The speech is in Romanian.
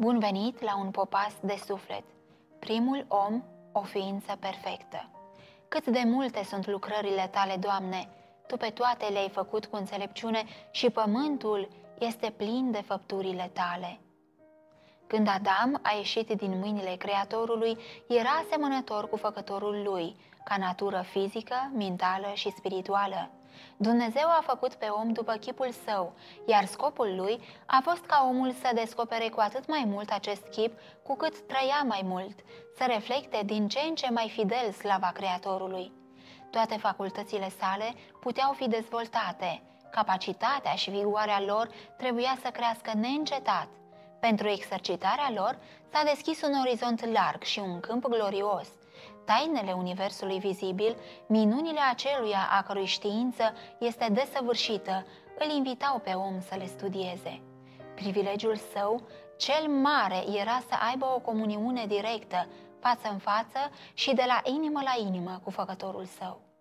Bun venit la un popas de suflet, primul om, o ființă perfectă. Cât de multe sunt lucrările tale, Doamne, Tu pe toate le-ai făcut cu înțelepciune și pământul este plin de făpturile tale. Când Adam a ieșit din mâinile Creatorului, era asemănător cu Făcătorul lui, ca natură fizică, mentală și spirituală. Dumnezeu a făcut pe om după chipul său, iar scopul lui a fost ca omul să descopere cu atât mai mult acest chip, cu cât trăia mai mult, să reflecte din ce în ce mai fidel slava Creatorului. Toate facultățile sale puteau fi dezvoltate, capacitatea și vigoarea lor trebuia să crească neîncetat. Pentru exercitarea lor s-a deschis un orizont larg și un câmp glorios. Tainele universului vizibil, minunile aceluia a cărui știință este desăvârșită, îl invitau pe om să le studieze. Privilegiul său cel mare era să aibă o comuniune directă, față în față și de la inimă la inimă cu Făcătorul său.